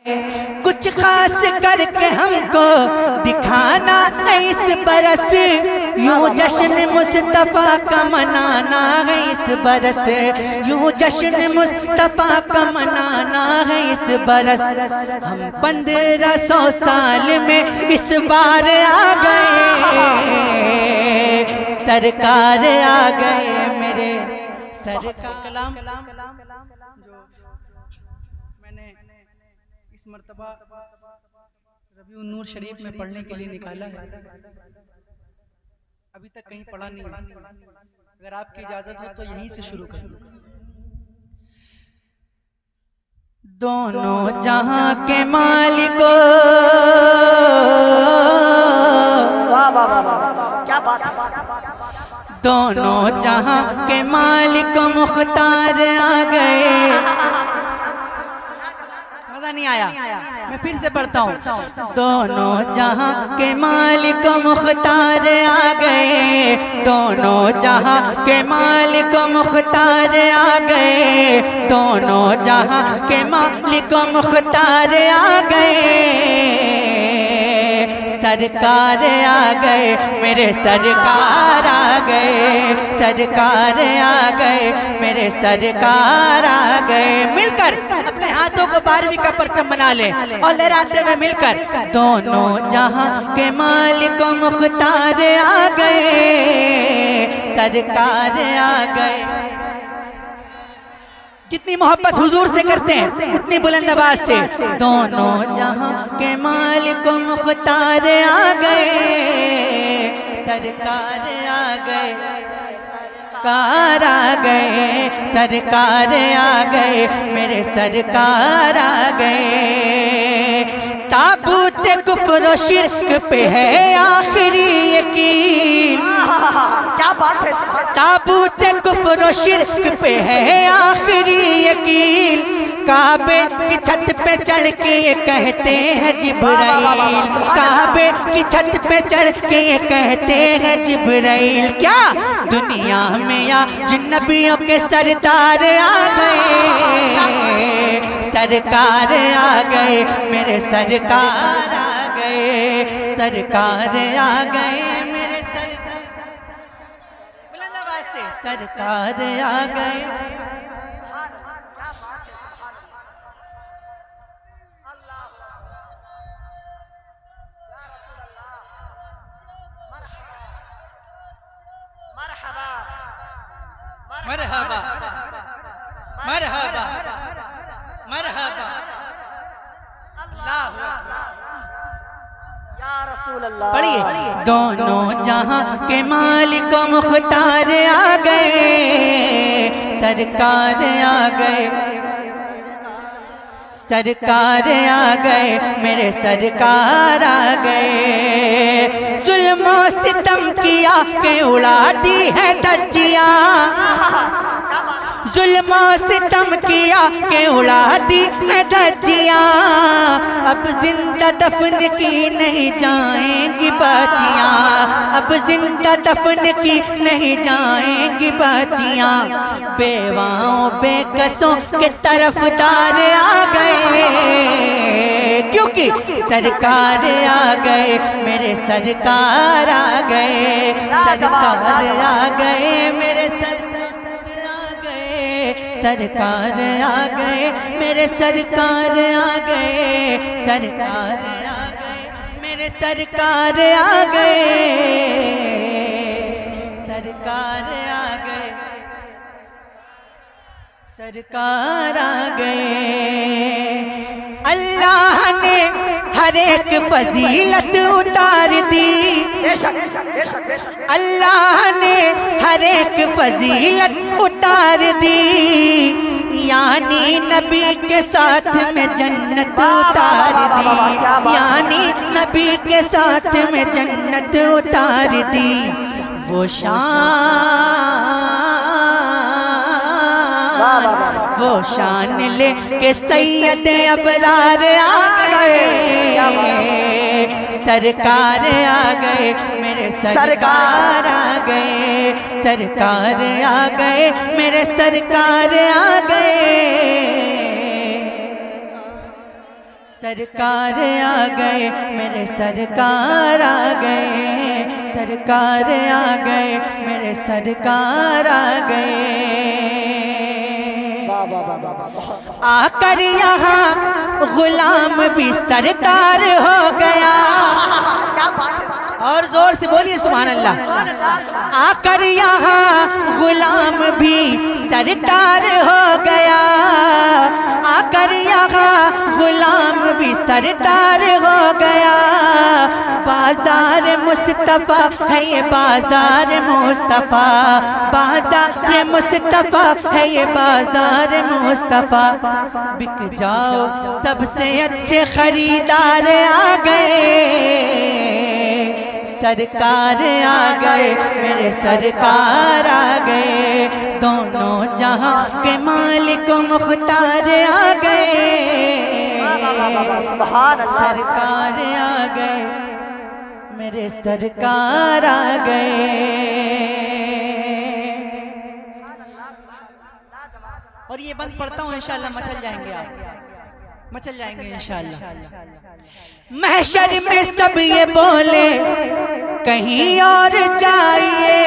कुछ खास करके हमको दिखाना है इस बरस, यूं जश्न मुस्तफा का मनाना है इस बरस, यूं जश्न मुस्तफा का मनाना है इस बरस। हम 1500 साल में इस बार आ गए, सरकार आ गए मेरे सरकार। कलाम जो मैंने इस मर्तबा रबीउन नूर शरीफ में पढ़ने के लिए निकाला है, अभी तक कहीं पढ़ा नहीं है। अगर आपकी इजाजत हो तो यहीं से शुरू कर दूं। दोनों जहां के मालिकों, वाह वाह वाह वाह, क्या बात है। दोनों जहां के मालिक मुख्तार आ गए। मजा नहीं आया, मैं फिर से पढ़ता हूँ। दोनों जहां के मालिक मुख्तार आ गए, दोनों जहां के मालिक मुख्तार आ गए, दोनों जहां के मालिक मुख्तार आ गए, सरकार आ गए मेरे सरकार आ गए, सरकार आ गए मेरे सरकार आ गए। मिलकर अपने हाथों को 12वीं का परचम बना ले और लहराते हुए मिलकर, दोनों जहां के मालिक मुख्तार आ गए, सरकार आ गए। जितनी मोहब्बत हुजूर से करते हैं उतनी बुलंद आवाज से, दोनों जहां के मालिक मुख्तार आ गए, सरकार आ गए, सरकार आ गए, सरकार आ गए मेरे सरकार आ गए। ताबूत कुफ्र और शिर्क पे है आखिरी यकीन, क्या बात है। ताबूत कुफ्र और शिर्क पे है आखिरी यकीन, काबे की छत पे चढ़ के ये कहते हैं जिब्राइल, काबे की छत पे चढ़ के ये कहते हैं जिब्राइल। क्या दुनिया में या जिन नबियों के सरदार आ गए, सरकार आ गए मेरे सरकार आ गए, सरकार आ गए मेरे सरकार, बुलंद आवाज से सरकार आ गए। मरहबा मरहबा मरहबा अल्लाह या रसूल अल्लाह। पढ़िए। दोनों जहां के मालिक मुख्तार आ गए, सरकार आ गए, सरकार आ गए मेरे सरकार आ गए। जुल्म सितम किया के उड़ा दी है धज्जियां, जुल्म सितम किया के उड़ा दी है धज्जियां, अब जिंदा दफन की नहीं जाएंगी बाजियां, अब जिंदा दफन की नहीं जाएंगी बाजियां। बेवाओं बेकसों के तरफदार आ गए, क्योंकि सरकार आ गए मेरे सरकार आ गए, सरकार आ गए मेरे सरकार आ गए, सरकार आ गए मेरे सरकार आ गए, सरकार आ गए मेरे सरकार आ गए, सरकार आ गए, सरकार आ गए। अल्लाह ने हर एक फजीलत उतार दी, बेशक बेशक बेशक। अल्लाह ने हर एक फजीलत उतार दी, यानी नबी के साथ में जन्नत उतार दी, यानी नबी के साथ में जन्नत उतार दी। वो शान ले के सैयद अबरार आ गए, सरकार आ गए मेरे सरकार आ गए, सरकार आ गए मेरे सरकार आ गए, सरकार आ गए मेरे सरकार आ गए, सरकार आ गए मेरे सरकार आ गए। आकर यहाँ गुलाम भी सरदार हो गया। क्या बात है, और जोर से बोलिए सुभान अल्लाह। आकर यहाँ गुलाम भी सरदार हो गया। आकर यहाँ गुलाम भी सरदार हो गया। बाजार मुस्तफा है ये बाजार मुस्तफा, बाजार मुस्तफा है ये बाजार मुस्तफा। बिक जाओ सबसे अच्छे खरीदार आ गए, सरकार आ गए मेरे सरकार आ गए। दोनों जहां के मालिक मुख्तार आ गए, सुभान अल्लाह। सरकार आ गए मेरे सरकार आ गए। और ये बंद पढ़ता हूँ इंशाल्लाह, मचल जाएंगे आप, मचल जाएंगे इंशाल्लाह। महशर में सब ये बोले कहीं और जाइए,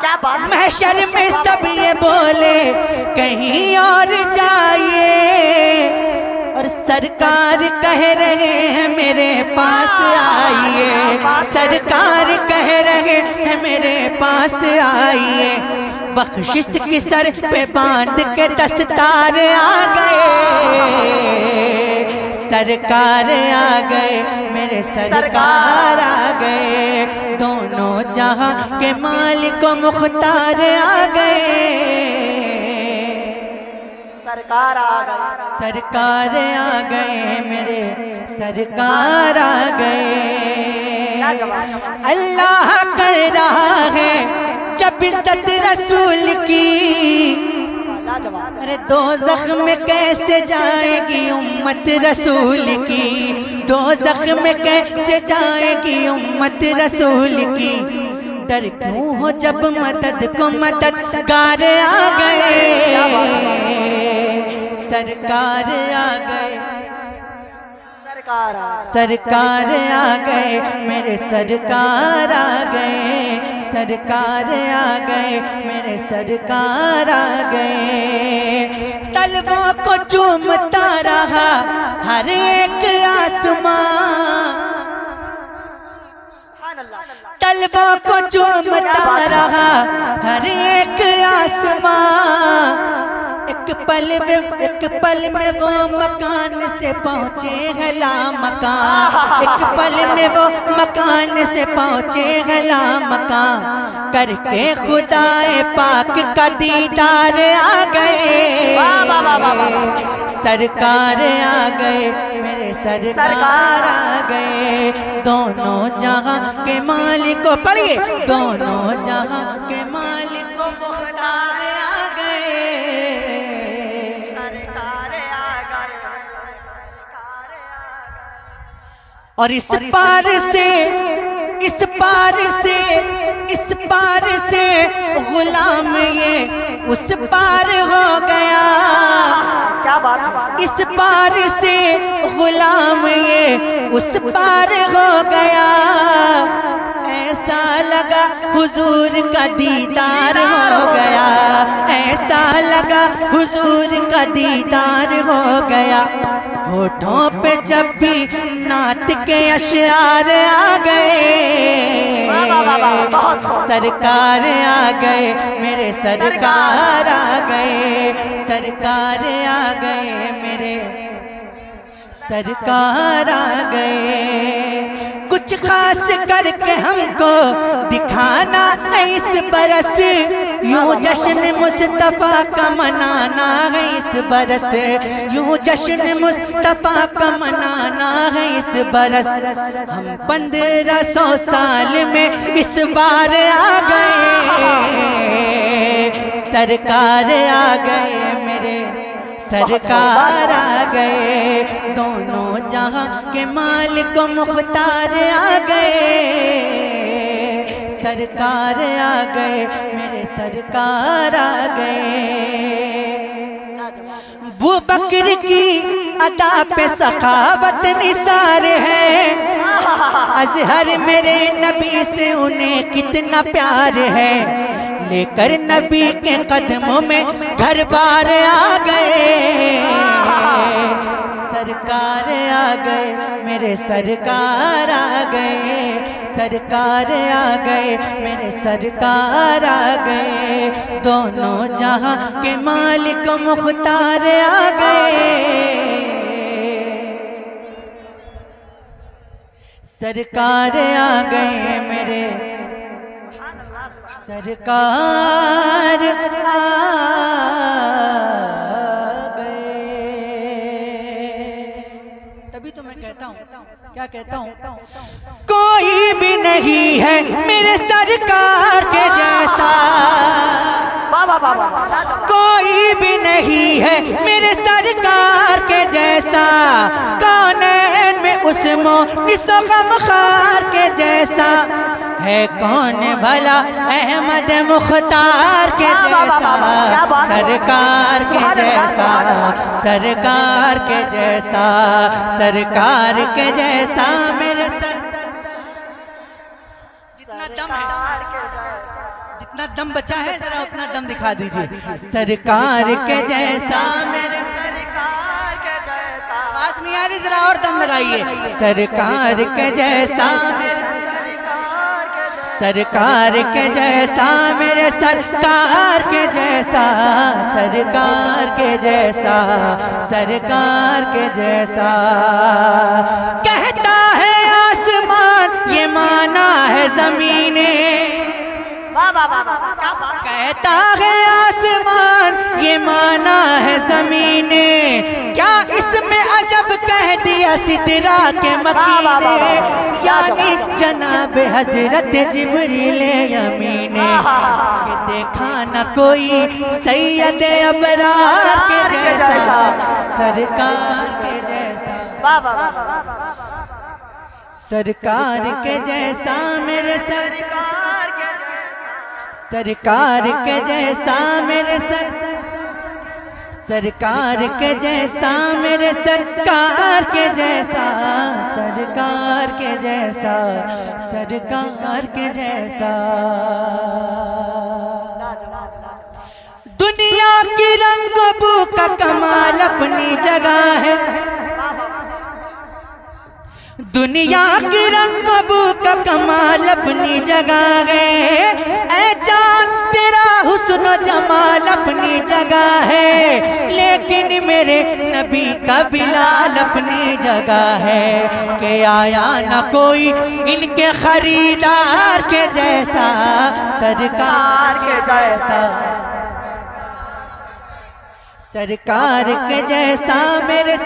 क्या बात। महशर में सब ये बोले कहीं और जाइए, और सरकार कह रहे हैं मेरे पास आइए, सरकार कह रहे हैं मेरे पास आइए। बख्शिश की सर पे बांध के दस्तार आ गए, सरकार आ गए मेरे सरकार आ गए। दोनों जहां के मालिक मुख्तार आ गए, सरकार आ गई, सरकार आ गए मेरे सरकार आ गए। अल्लाह कर रहा है जब इज्जत रसूल की, अरे दोज़ख में कैसे जाएगी उम्मत रसूल की, दोज़ख में कैसे जाएगी उम्मत रसूल की। डर क्यों हो जब मदद को मददगार आ गए, सरकार आ गए, सरकार आ गए मेरे सरकार आ गए, सरकार आ गए मेरे सरकार आ गए। तलबों को चूमता रहा हर एक आसमां, तलबों को चूमता रहा हर एक आसमां। एक पल में वो मकान से पहुँचे हैं लामकान, एक पल में वो मकान से पहुँचे हैं लामकान। करके खुदाए पाक का दीदार आ गए, सरकार आ गए मेरे सरकार आ गए। दोनों जहां के मालिक को पढ़िए, दोनों जहां के मालिक को मुख्तार आ गए, सरकार आ गए, सरकार आ गए। और इस पार से इस पार से इस पार से गुलाम ये उस पार हो गया। क्या बात है, इस पार से गुलाम ये उस पार हो गया। ऐसा लगा हुजूर का दीदार हो गया, ऐसा लगा हुजूर का दीदार हो गया। होठों पे जब भी नात के अशआर आ गए, सरकार आ गए मेरे सरकार आ गए, सरकार आ गए मेरे सरकार आ गए। कुछ खास करके हमको दिखाना है इस बरस, यूं जश्न मुस्तफा का मनाना है इस बरस, यूं जश्न मुस्तफा का मनाना है इस बरस। हम 1500 साल में इस बार आ गए, सरकार आ गए मेरे सरकार आ गए। दोनों जहां के मालिक मुख्तार आ गए, सरकार आ गए मेरे सरकार आ गए। अबू बकर की अदा पे सखावत निसार है, अजहर मेरे नबी से उन्हें कितना प्यार है। लेकर नबी के कदमों में घर बार आ गए, सरकार आ गए, मेरे सरकार आ गए, सरकार आ गए, मेरे सरकार आ गए। दोनों जहां के मालिक मुख्तार आ गए, सरकार आ गए, मेरे सरकार आ गए। तभी तो मैं कहता हूँ, क्या कहता हूँ, कोई भी नहीं है मेरे सरकार के जैसा, कोई भी नहीं है मेरे सरकार के जैसा, कौनैन में उस्मो निसो गमखार के जैसा है कौन भला अहमद मुख्तार के जैसा, सरकार के जैसा, सरकार के जैसा, सरकार के जैसा मेरे सर। जितना दम है, जितना दम बचा है जरा अपना दम दिखा दीजिए। सरकार के जैसा मेरे सरकार के जैसा, आवाज नहीं आ रही, जरा और दम लगाइए। सरकार के जैसा मेरे सरकार के जैसा, मेरे सरकार के जैसा, सरकार के जैसा, सरकार के जैसा। कहता है आसमान ये माना है ज़मीने, कहता है आसमान ये माना है ज़मीने, क्या इसमें अजब कह दिया सिदरा के मकीने, यानी जनाब हजरत जिब्रील अमीने। कि देखा न कोई सैयद अबरार के जैसा, सरकार के जैसा, सरकार के जैसा, मेरे सरकार के जैसा, सरकार के जैसा, मेरे सरकार के जैसा, मेरे सरकार के जैसा, सरकार के जैसा, सरकार के जैसा। दुनिया की रंग बू का कमाल अपनी जगह है, दुनिया की रंग बू का कमाल अपनी जगह है, ऐ जान तेरा हुस्न जमाल अपनी जगह है, लेकिन मेरे नबी का बिलाल अपनी जगह है। कि आया न कोई इनके खरीदार के जैसा, सरकार के जैसा, सरकार के जैसा, मेरे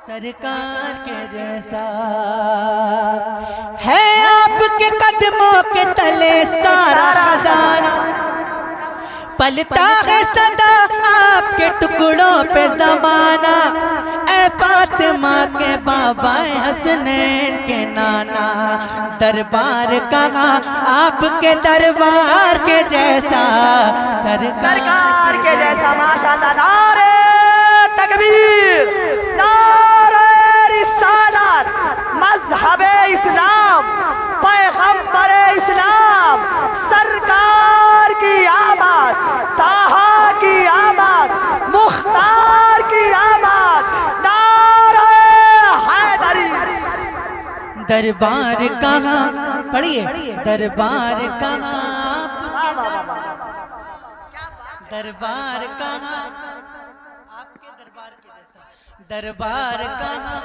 सरकार के जैसा। है आपके कदमों के तले सारा खजाना, पलता है सदा आपके टुकड़ों पे जमाना, ऐ फातिमा के बाबा हसनैन के नाना। दरबार कहा आपके दरबार के जैसा, सरकार के जैसा। माशाल्लाह, नारे तकबीर, नारे रिसालत, मज़हबे इस्लाम, पैगंबरे इस्लाम, सरकार की आमद, ताहा की आमद, मुख्तार की आमद, नारे हैदरी। दरबार कहाँ, पढ़िए, दरबार कहाँ, दरबार कहाँ आपके दरबार के जैसा, दरबार कहाँ,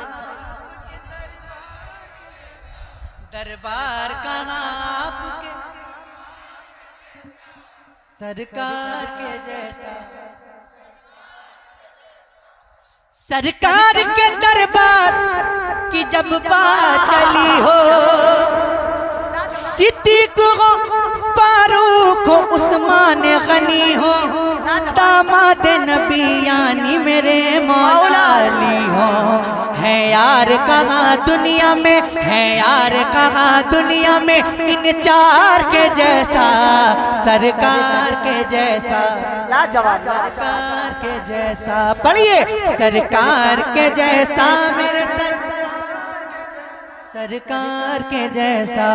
दरबार कहाँ आपके सरकार के जैसा। सरकार के दरबार की जब बात चली हो, सिद्दीक हो, फारूक हो, उस्मान गनी हो, दामाद नबी यानी मेरे मौला अली हो, है यार कहाँ दुनिया में, है यार कहाँ दुनिया में इन चार के जैसा, सरकार के जैसा, लाजवाब सरकार के जैसा। पढ़िए, सरकार के जैसा मेरे सरकार के जैसा,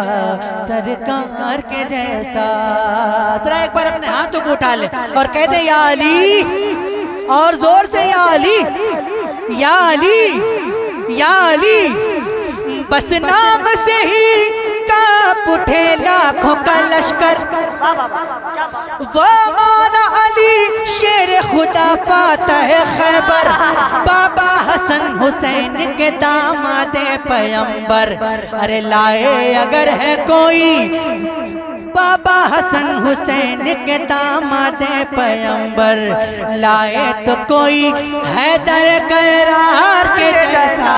सरकार के जैसा। जरा एक बार अपने हाथों को उठा ले और कह दे या अली, और जोर से या अली, या अली, या अली। बस नाम से ही कांप उठे लाखों का लश्कर, क्या बात। वो मौला अली शेर खुदा फातह खैबर, बाबा हसन हुसैन के दामादे पैगंबर। अरे लाए अगर है कोई बाबा हसन हुसैन के दामादे पैगंबर, लाए तो कोई हैदर करार के जैसा,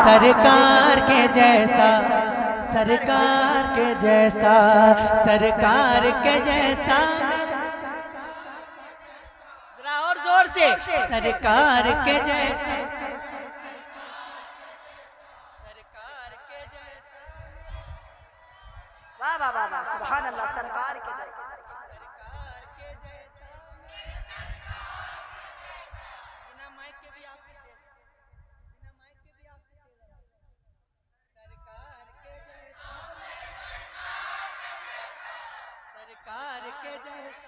सरकार के जैसा, सरकार के जैसा, सरकार के जैसा। जरा और जोर से, सरकार के जैसा, सरकार के जैसा। वाह वाह वाह वाह, सुभान अल्लाह। सरकार के जैसा, सरकार के जैसा। बिना माइक के भी आप सकते हैं, बिना माइक के भी आप सकते हैं। सरकार के जैसा, सरकार के जैसा।